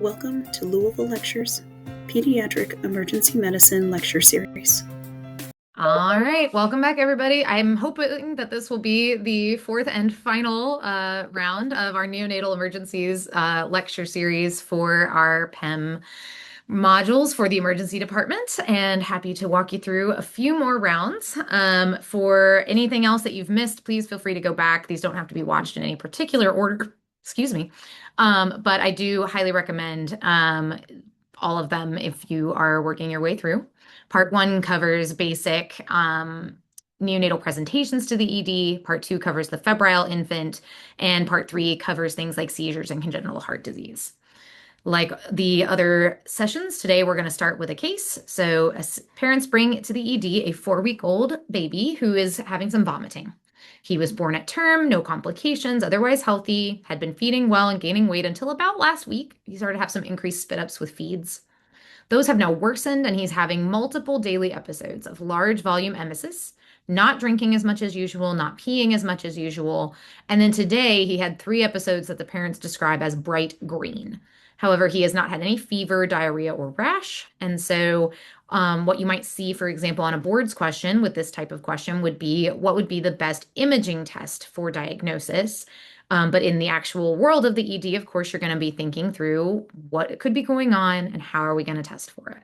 Welcome to Louisville Lectures Pediatric Emergency Medicine Lecture Series. All right, welcome back, everybody. I'm hoping that this will be the fourth and final round of our Neonatal Emergencies lecture series for our PEM modules for the emergency department, and happy to walk you through a few more rounds. For anything else that you've missed, please feel free to go back. These don't have to be watched in any particular order, excuse me. But I do highly recommend all of them if you are working your way through. Part one covers basic neonatal presentations to the ED. Part two covers the febrile infant. And part three covers things like seizures and congenital heart disease. Like the other sessions, today we're going to start with a case. So parents bring to the ED a 4-week-old baby who is having some vomiting. He was born at term, no complications, otherwise healthy, had been feeding well and gaining weight until about last week. He started to have some increased spit ups with feeds. Those have now worsened, and he's having multiple daily episodes of large volume emesis, not drinking as much as usual, not peeing as much as usual. And then today he had 3 episodes that the parents describe as bright green. However, he has not had any fever, diarrhea, or rash. And so what you might see, for example, on a boards question with this type of question would be, what would be the best imaging test for diagnosis? But in the actual world of the ED, of course, you're going to be thinking through what could be going on and how are we going to test for it.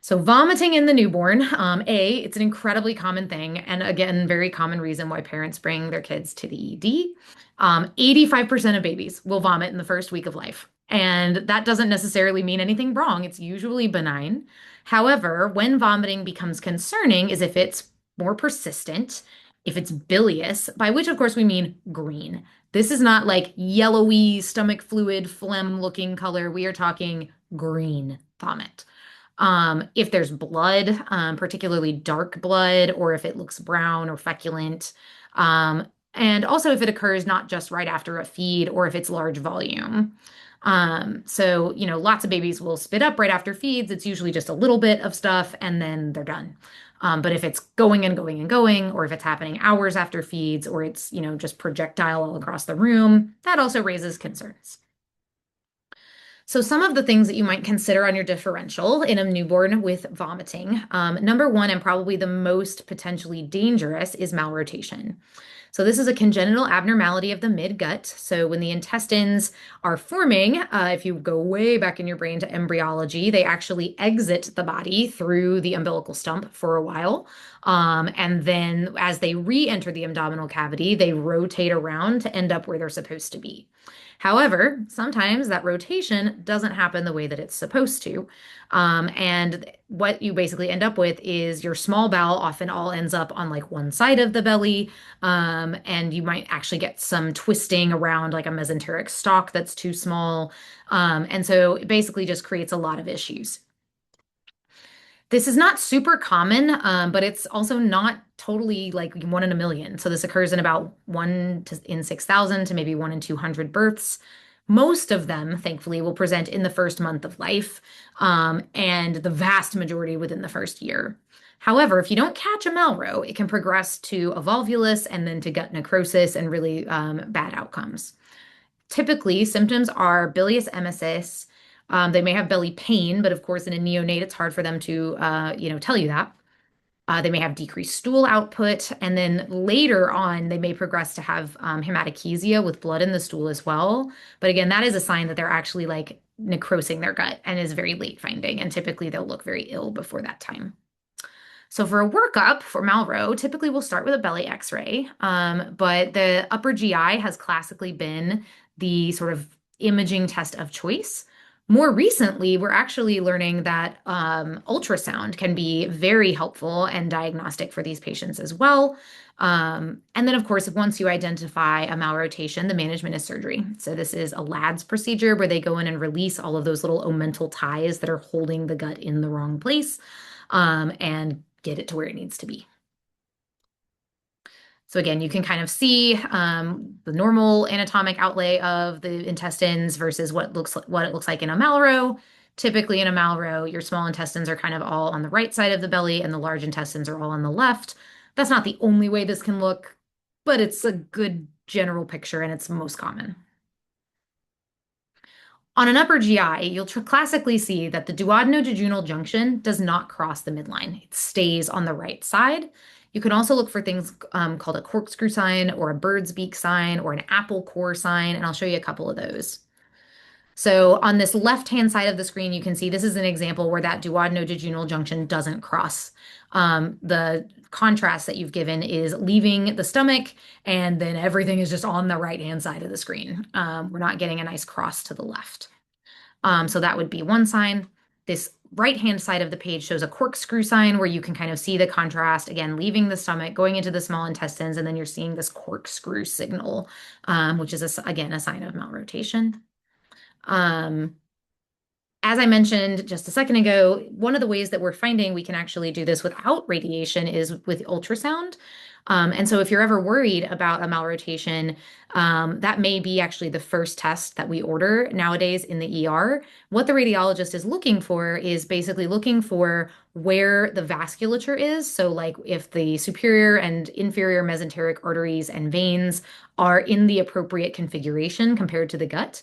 So vomiting in the newborn, it's an incredibly common thing. And again, very common reason why parents bring their kids to the ED. 85% of babies will vomit in the first week of life. And that doesn't necessarily mean anything wrong. It's usually benign. However, when vomiting becomes concerning is if it's more persistent, if it's bilious, by which of course we mean green. This is not like yellowy stomach fluid phlegm looking color. We are talking green vomit. If there's blood, particularly dark blood, or if it looks brown or feculent, and also if it occurs not just right after a feed or if it's large volume. So, lots of babies will spit up right after feeds. It's usually just a little bit of stuff and then they're done. But if it's going and going and going, or if it's happening hours after feeds, or it's, just projectile all across the room, that also raises concerns. So some of the things that you might consider on your differential in a newborn with vomiting, number one, and probably the most potentially dangerous, is malrotation. So this is a congenital abnormality of the midgut. So when the intestines are forming, if you go way back in your brain to embryology, they actually exit the body through the umbilical stump for a while. And then as they re-enter the abdominal cavity, they rotate around to end up where they're supposed to be. However, sometimes that rotation doesn't happen the way that it's supposed to. And what you basically end up with is your small bowel often all ends up on like one side of the belly. And you might actually get some twisting around like a mesenteric stalk that's too small. And so it basically just creates a lot of issues. This is not super common, but it's also not totally like 1 in a million. So this occurs in about 1 in 6,000 to maybe 1 in 200 births. Most of them, thankfully, will present in the first month of life, and the vast majority within the first year. However, if you don't catch a malro, it can progress to a volvulus and then to gut necrosis and really bad outcomes. Typically, symptoms are bilious emesis. They may have belly pain, but of course, in a neonate, it's hard for them to, tell you that. They may have decreased stool output, and then later on, they may progress to have hematochezia with blood in the stool as well. But again, that is a sign that they're actually like necrosing their gut and is very late finding, and typically they'll look very ill before that time. So for a workup for Malro, typically we'll start with a belly x-ray, but the upper GI has classically been the sort of imaging test of choice. More recently, we're actually learning that ultrasound can be very helpful and diagnostic for these patients as well. And then, of course, once you identify a malrotation, the management is surgery. So this is a LADS procedure where they go in and release all of those little omental ties that are holding the gut in the wrong place, and get it to where it needs to be. So again, you can kind of see the normal anatomic outlay of the intestines versus what it looks like in a malro. Typically in a malro, your small intestines are kind of all on the right side of the belly and the large intestines are all on the left. That's not the only way this can look, but it's a good general picture and it's most common. On an upper GI, you'll classically see that the duodenojejunal junction does not cross the midline. It stays on the right side. You can also look for things called a corkscrew sign or a bird's beak sign or an apple core sign, and I'll show you a couple of those. So on this left-hand side of the screen, you can see this is an example where that duodenojejunal junction doesn't cross. The contrast that you've given is leaving the stomach, and then everything is just on the right-hand side of the screen. We're not getting a nice cross to the left. So that would be one sign. This right-hand side of the page shows a corkscrew sign where you can kind of see the contrast, again, leaving the stomach, going into the small intestines, and then you're seeing this corkscrew signal, which is, again, a sign of malrotation. Um, as I mentioned just a second ago, one of the ways that we're finding we can actually do this without radiation is with ultrasound. And so if you're ever worried about a malrotation, that may be actually the first test that we order nowadays in the ER. What the radiologist is looking for is basically looking for where the vasculature is. So like if the superior and inferior mesenteric arteries and veins are in the appropriate configuration compared to the gut.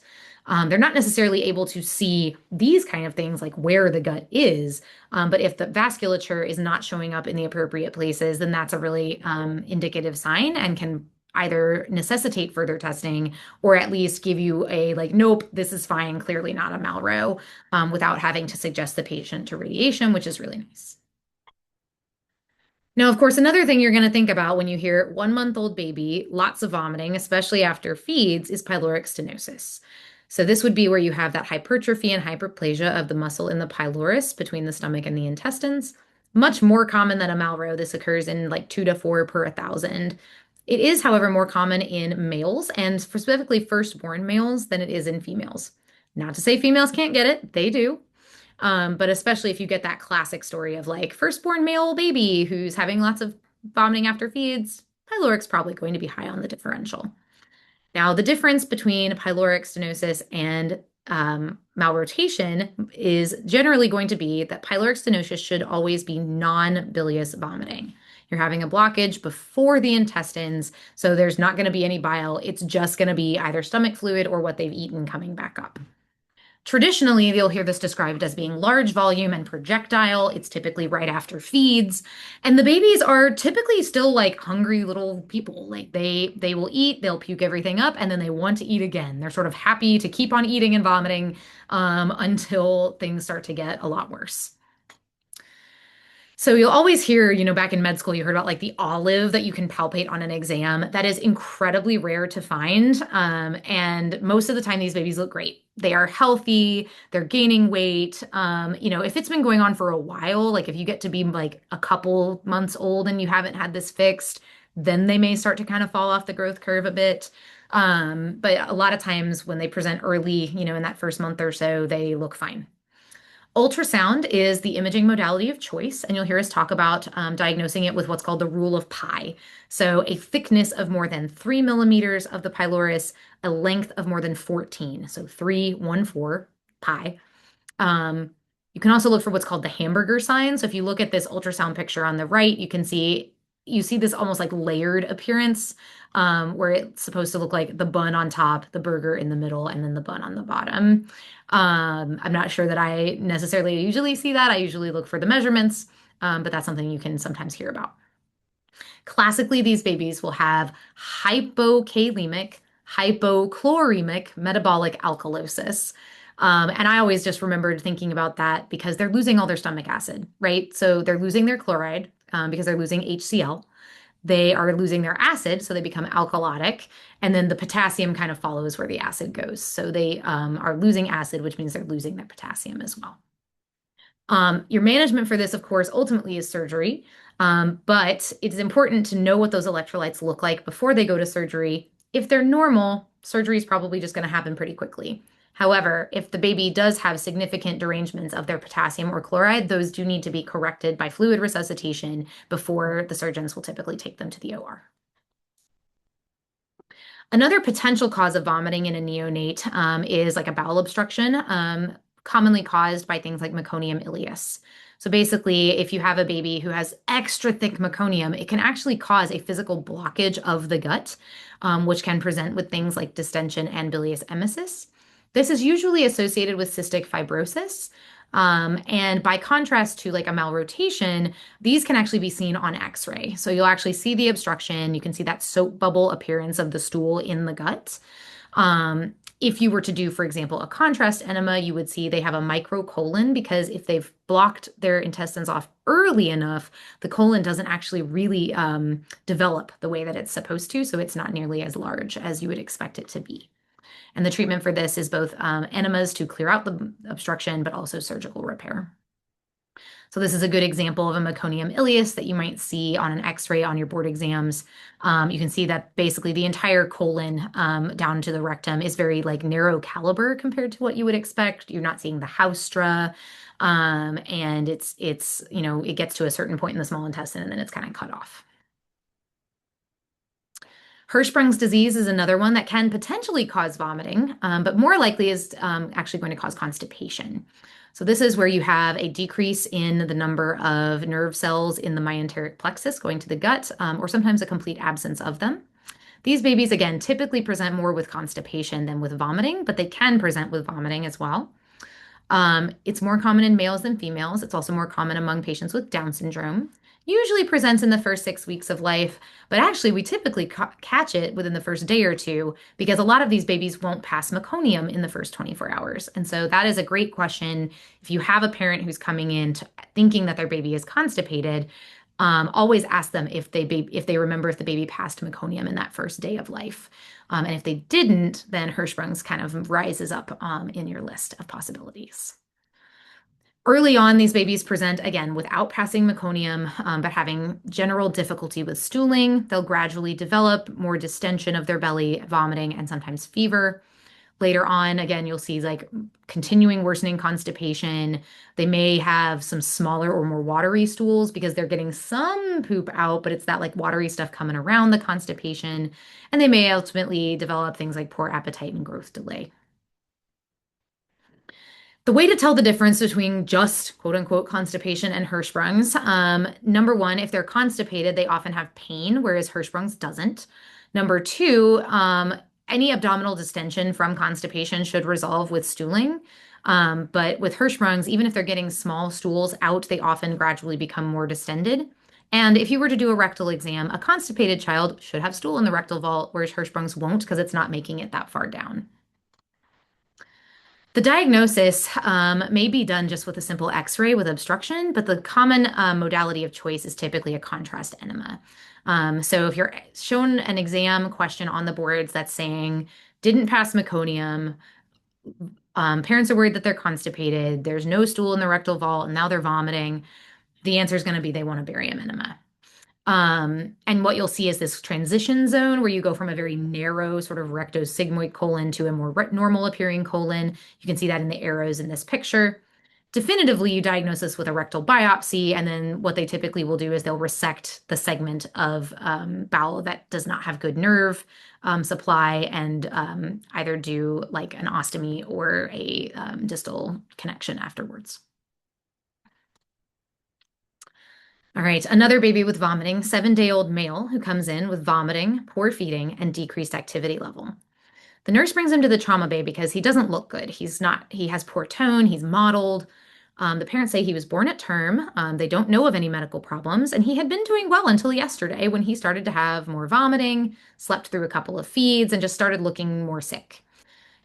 They're not necessarily able to see these kind of things like where the gut is, but if the vasculature is not showing up in the appropriate places, then that's a really indicative sign and can either necessitate further testing or at least give you a like, nope, this is fine, clearly not a malro, without having to suggest the patient to radiation, which is really nice. Now, of course, another thing you're going to think about when you hear 1-month-old baby, lots of vomiting, especially after feeds, is pyloric stenosis. So this would be where you have that hypertrophy and hyperplasia of the muscle in the pylorus between the stomach and the intestines. Much more common than a malro. This occurs in like 2 to 4 per 1,000. It is, however, more common in males and specifically firstborn males than it is in females. Not to say females can't get it, they do. But especially if you get that classic story of like firstborn male baby who's having lots of vomiting after feeds, pyloric's probably going to be high on the differential. Now, the difference between pyloric stenosis and malrotation is generally going to be that pyloric stenosis should always be non-bilious vomiting. You're having a blockage before the intestines, so there's not going to be any bile. It's just going to be either stomach fluid or what they've eaten coming back up. Traditionally, you'll hear this described as being large volume and projectile. It's typically right after feeds. And the babies are typically still like hungry little people. Like they will eat, they'll puke everything up, and then they want to eat again. They're sort of happy to keep on eating and vomiting until things start to get a lot worse. So you'll always hear, back in med school, you heard about like the olive that you can palpate on an exam. That is incredibly rare to find. And most of the time, these babies look great. They are healthy, they're gaining weight. If it's been going on for a while, like if you get to be like a couple months old and you haven't had this fixed, then they may start to kind of fall off the growth curve a bit. But a lot of times when they present early, in that first month or so, they look fine. Ultrasound is the imaging modality of choice, and you'll hear us talk about diagnosing it with what's called the rule of pi. So a thickness of more than 3 millimeters of the pylorus, a length of more than 14. So 314 pi. You can also look for what's called the hamburger sign. So if you look at this ultrasound picture on the right, you see this almost like layered appearance where it's supposed to look like the bun on top, the burger in the middle, and then the bun on the bottom. I'm not sure that I necessarily usually see that. I usually look for the measurements, but that's something you can sometimes hear about. Classically, these babies will have hypokalemic, hypochloremic metabolic alkalosis. And I always just remembered thinking about that because they're losing all their stomach acid, right? So they're losing their chloride because they're losing HCl. They are losing their acid, so they become alkalotic, and then the potassium kind of follows where the acid goes. So they are losing acid, which means they're losing their potassium as well. Your management for this, of course, ultimately is surgery, but it's important to know what those electrolytes look like before they go to surgery. If they're normal, surgery is probably just going to happen pretty quickly. However, if the baby does have significant derangements of their potassium or chloride, those do need to be corrected by fluid resuscitation before the surgeons will typically take them to the OR. Another potential cause of vomiting in a neonate is like a bowel obstruction, commonly caused by things like meconium ileus. So basically, if you have a baby who has extra thick meconium, it can actually cause a physical blockage of the gut, which can present with things like distension and bilious emesis. This is usually associated with cystic fibrosis. And by contrast to like a malrotation, these can actually be seen on X-ray. So you'll actually see the obstruction. You can see that soap bubble appearance of the stool in the gut. If you were to do, for example, a contrast enema, you would see they have a microcolon because if they've blocked their intestines off early enough, the colon doesn't actually really develop the way that it's supposed to. So it's not nearly as large as you would expect it to be. And the treatment for this is both enemas to clear out the obstruction, but also surgical repair. So this is a good example of a meconium ileus that you might see on an X-ray on your board exams. You can see that basically the entire colon down to the rectum is very like narrow caliber compared to what you would expect. You're not seeing the haustra, and it's it gets to a certain point in the small intestine and then it's kind of cut off. Hirschsprung's disease is another one that can potentially cause vomiting, but more likely is actually going to cause constipation. So this is where you have a decrease in the number of nerve cells in the myenteric plexus going to the gut, or sometimes a complete absence of them. These babies, again, typically present more with constipation than with vomiting, but they can present with vomiting as well. It's more common in males than females. It's also more common among patients with Down syndrome. Usually presents in the first 6 weeks of life, but actually we typically catch it within the first day or two because a lot of these babies won't pass meconium in the first 24 hours. And so that is a great question. If you have a parent who's coming in thinking that their baby is constipated, always ask them if they remember if the baby passed meconium in that first day of life. And if they didn't, then Hirschsprung's kind of rises up in your list of possibilities. Early on, these babies present again without passing meconium, but having general difficulty with stooling. They'll gradually develop more distension of their belly, vomiting, and sometimes fever. Later on, again, you'll see like continuing worsening constipation. They may have some smaller or more watery stools because they're getting some poop out, but it's that like watery stuff coming around the constipation. And they may ultimately develop things like poor appetite and growth delay. The way to tell the difference between just quote unquote constipation and Hirschsprung's, number one, if they're constipated, they often have pain, whereas Hirschsprung's doesn't. Number two, any abdominal distension from constipation should resolve with stooling. But with Hirschsprung's, even if they're getting small stools out, they often gradually become more distended. And if you were to do a rectal exam, a constipated child should have stool in the rectal vault, whereas Hirschsprung's won't because it's not making it that far down. The diagnosis may be done just with a simple X-ray with obstruction, but the common modality of choice is typically a contrast enema. So if you're shown an exam question on the boards that's saying didn't pass meconium, parents are worried that they're constipated, there's no stool in the rectal vault, and now they're vomiting, the answer is going to be they want a barium enema. And what you'll see is this transition zone where you go from a very narrow sort of rectosigmoid colon to a more normal appearing colon. You can see that in the arrows in this picture. Definitively, you diagnose this with a rectal biopsy, and then what they typically will do is they'll resect the segment of bowel that does not have good nerve supply and either do like an ostomy or a distal connection afterwards. All right, another baby with vomiting, 7-day-old male who comes in with vomiting, poor feeding, and decreased activity level. The nurse brings him to the trauma bay because he doesn't look good. He has poor tone, he's mottled. The parents say he was born at term. They don't know of any medical problems, and he had been doing well until yesterday when he started to have more vomiting, slept through a couple of feeds, and just started looking more sick.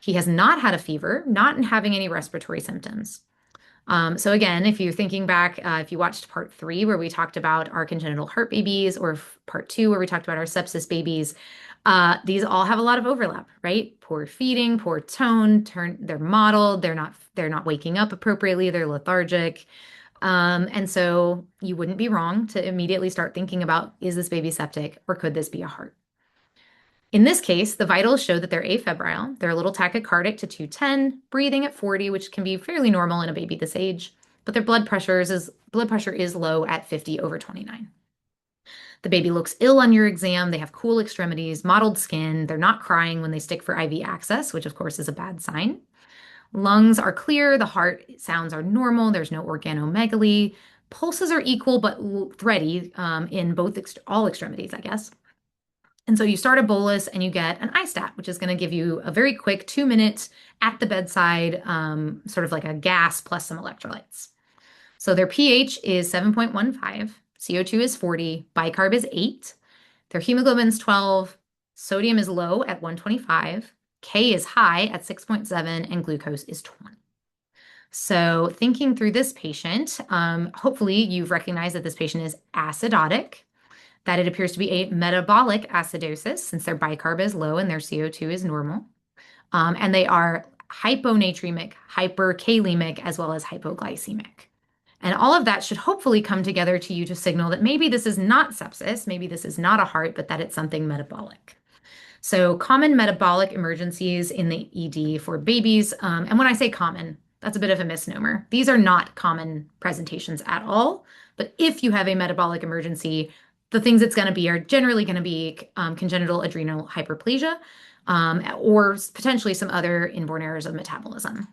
He has not had a fever, not having any respiratory symptoms. So again, if you're thinking back, if you watched part 3 where we talked about our congenital heart babies, or part 2 where we talked about our sepsis babies, these all have a lot of overlap, right? Poor feeding, poor tone, they're mottled, they're not waking up appropriately, they're lethargic. And so you wouldn't be wrong to immediately start thinking about, is this baby septic or could this be a heart? In this case, the vitals show that they're afebrile. They're a little tachycardic to 210, breathing at 40, which can be fairly normal in a baby this age, but their blood pressure is low at 50/29. The baby looks ill on your exam. They have cool extremities, mottled skin. They're not crying when they stick for IV access, which of course is a bad sign. Lungs are clear. The heart sounds are normal. There's no organomegaly. Pulses are equal but thready in all extremities, I guess. And so you start a bolus and you get an ISTAT, which is going to give you a very quick 2 minute at the bedside, sort of like a gas plus some electrolytes. So their pH is 7.15, CO2 is 40, bicarb is 8, their hemoglobin's 12, sodium is low at 125, K is high at 6.7, and glucose is 20. So thinking through this patient, hopefully you've recognized that this patient is acidotic, that it appears to be a metabolic acidosis since their bicarb is low and their CO2 is normal. And they are hyponatremic, hyperkalemic, as well as hypoglycemic. And all of that should hopefully come together to you to signal that maybe this is not sepsis, maybe this is not a heart, but that it's something metabolic. So common metabolic emergencies in the ED for babies. And when I say common, that's a bit of a misnomer. These are not common presentations at all. But if you have a metabolic emergency, the things it's going to be are generally going to be congenital adrenal hyperplasia or potentially some other inborn errors of metabolism.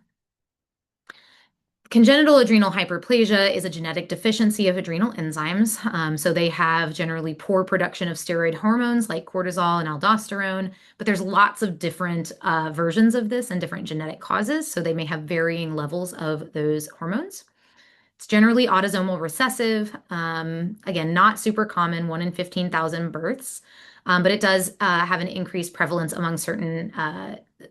Congenital adrenal hyperplasia is a genetic deficiency of adrenal enzymes. So they have generally poor production of steroid hormones like cortisol and aldosterone, but there's lots of different versions of this and different genetic causes. So they may have varying levels of those hormones. It's generally autosomal recessive. Again, not super common, 1 in 15,000 births, but it does have an increased prevalence among certain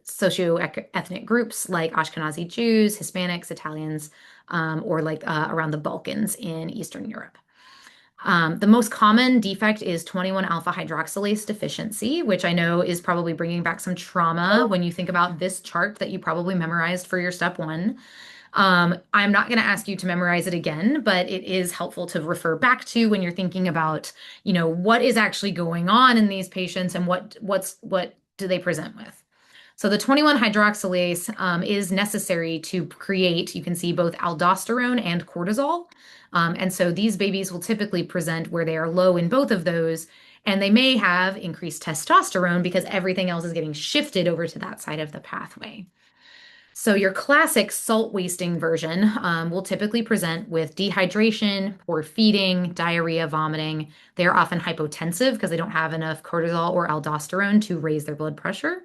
socioethnic groups like Ashkenazi Jews, Hispanics, Italians, or like around the Balkans in Eastern Europe. The most common defect is 21 alpha hydroxylase deficiency, which I know is probably bringing back some trauma when you think about this chart that you probably memorized for your step one. I'm not going to ask you to memorize it again, but it is helpful to refer back to when you're thinking about, what is actually going on in these patients and what do they present with. So the 21 hydroxylase is necessary to create, you can see both aldosterone and cortisol. And so these babies will typically present where they are low in both of those, and they may have increased testosterone because everything else is getting shifted over to that side of the pathway. So your classic salt wasting version will typically present with dehydration, poor feeding, diarrhea, vomiting. They are often hypotensive because they don't have enough cortisol or aldosterone to raise their blood pressure.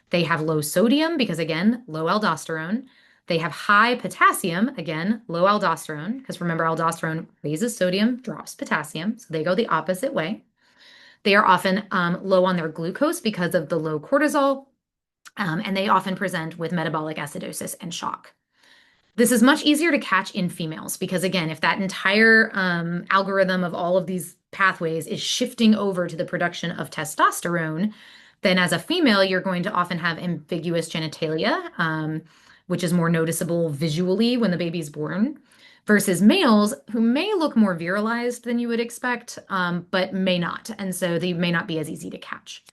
They have low sodium because, again, low aldosterone. They have high potassium, again, low aldosterone, because remember, aldosterone raises sodium, drops potassium, so they go the opposite way. They are often low on their glucose because of the low cortisol, and they often present with metabolic acidosis and shock. This is much easier to catch in females because, again, if that entire algorithm of all of these pathways is shifting over to the production of testosterone, then as a female, you're going to often have ambiguous genitalia, which is more noticeable visually when the baby's born, versus males who may look more virilized than you would expect, but may not. And so they may not be as easy to catch.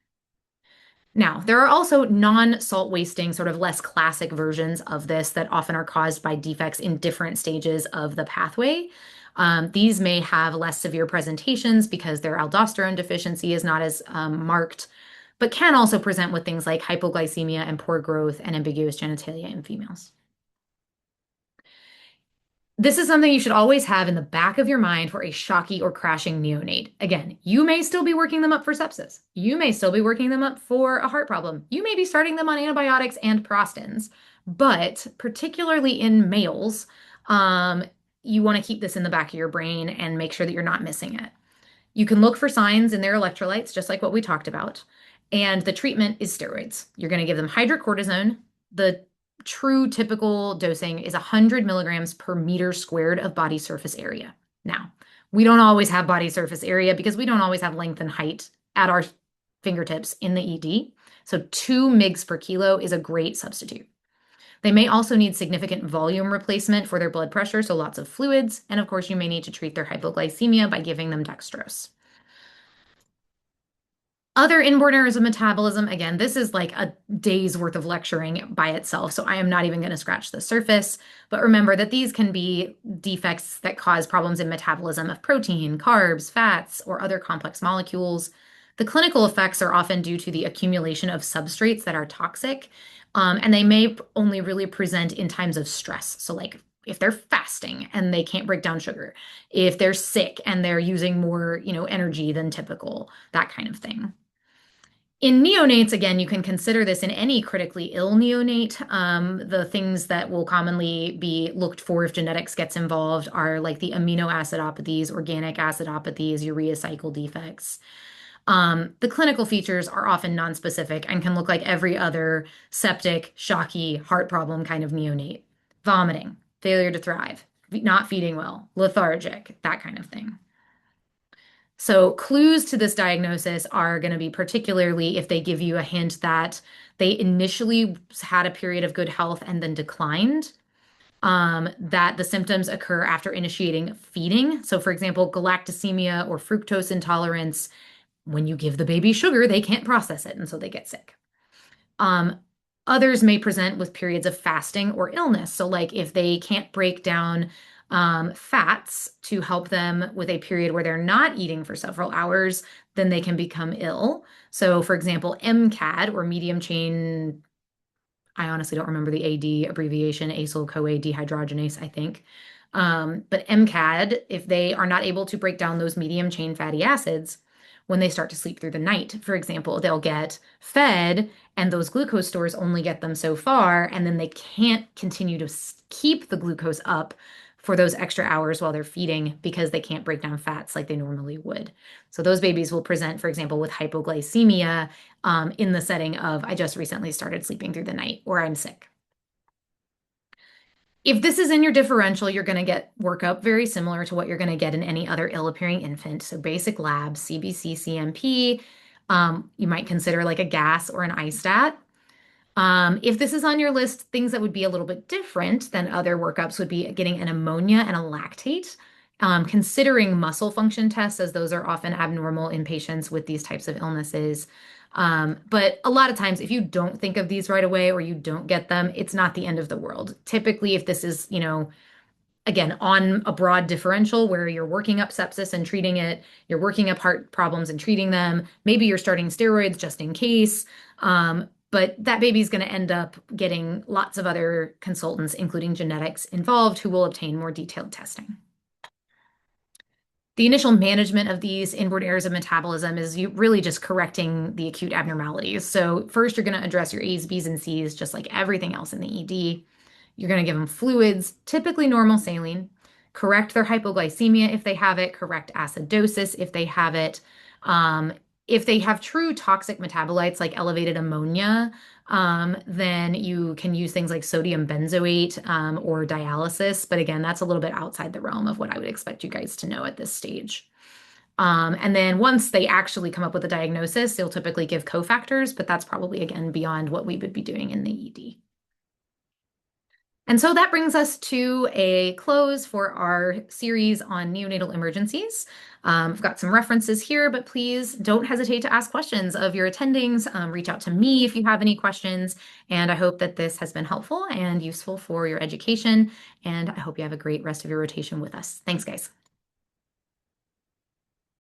Now, there are also non-salt wasting, sort of less classic versions of this that often are caused by defects in different stages of the pathway. These may have less severe presentations because their aldosterone deficiency is not as marked, but can also present with things like hypoglycemia and poor growth and ambiguous genitalia in females. This is something you should always have in the back of your mind for a shocky or crashing neonate. Again, you may still be working them up for sepsis. You may still be working them up for a heart problem. You may be starting them on antibiotics and prostins, but particularly in males, you want to keep this in the back of your brain and make sure that you're not missing it. You can look for signs in their electrolytes, just like what we talked about. And the treatment is steroids. You're going to give them hydrocortisone. The true typical dosing is 100 milligrams per meter squared of body surface area. Now, we don't always have body surface area because we don't always have length and height at our fingertips in the ED. So 2 mgs per kilo is a great substitute. They may also need significant volume replacement for their blood pressure, so lots of fluids. And of course, you may need to treat their hypoglycemia by giving them dextrose. Other inborn errors of metabolism, again, this is like a day's worth of lecturing by itself, so I am not even going to scratch the surface. But remember that these can be defects that cause problems in metabolism of protein, carbs, fats, or other complex molecules. The clinical effects are often due to the accumulation of substrates that are toxic, and they may only really present in times of stress. So like if they're fasting and they can't break down sugar, if they're sick and they're using more, energy than typical, that kind of thing. In neonates, again, you can consider this in any critically ill neonate. The things that will commonly be looked for if genetics gets involved are like the amino acidopathies, organic acidopathies, urea cycle defects. The clinical features are often nonspecific and can look like every other septic, shocky, heart problem kind of neonate. Vomiting, failure to thrive, not feeding well, lethargic, that kind of thing. So, clues to this diagnosis are going to be particularly if they give you a hint that they initially had a period of good health and then declined, that the symptoms occur after initiating feeding. So, for example, galactosemia or fructose intolerance, when you give the baby sugar, they can't process it, and so they get sick. Um, Others may present with periods of fasting or illness. So, like if they can't break down fats to help them with a period where they're not eating for several hours, then they can become ill. So, for example, MCAD or medium chain, I honestly don't remember the AD abbreviation, acyl-CoA dehydrogenase, I think. But MCAD, if they are not able to break down those medium chain fatty acids, when they start to sleep through the night, for example, they'll get fed and those glucose stores only get them so far, and then they can't continue to keep the glucose up for those extra hours while they're feeding because they can't break down fats like they normally would. So those babies will present, for example, with hypoglycemia in the setting of, I just recently started sleeping through the night, or I'm sick. If this is in your differential, you're going to get workup very similar to what you're going to get in any other ill-appearing infant. So basic labs, CBC, CMP. You might consider like a gas or an ISTAT. If this is on your list, things that would be a little bit different than other workups would be getting an ammonia and a lactate. Considering muscle function tests, as those are often abnormal in patients with these types of illnesses. But a lot of times, if you don't think of these right away or you don't get them, it's not the end of the world. Typically, if this is, again, on a broad differential where you're working up sepsis and treating it, you're working up heart problems and treating them, maybe you're starting steroids just in case. But that baby's going to end up getting lots of other consultants, including genetics, involved who will obtain more detailed testing. The initial management of these inborn errors of metabolism is really just correcting the acute abnormalities. So first, you're going to address your A's, B's, and C's, just like everything else in the ED. You're going to give them fluids, typically normal saline, correct their hypoglycemia if they have it, correct acidosis if they have it. If they have true toxic metabolites like elevated ammonia, then you can use things like sodium benzoate or dialysis. But again, that's a little bit outside the realm of what I would expect you guys to know at this stage. And then once they actually come up with a diagnosis, they'll typically give cofactors, but that's probably, again, beyond what we would be doing in the ED. And so that brings us to a close for our series on neonatal emergencies. I've got some references here, but please don't hesitate to ask questions of your attendings. Reach out to me if you have any questions. And I hope that this has been helpful and useful for your education. And I hope you have a great rest of your rotation with us. Thanks, guys.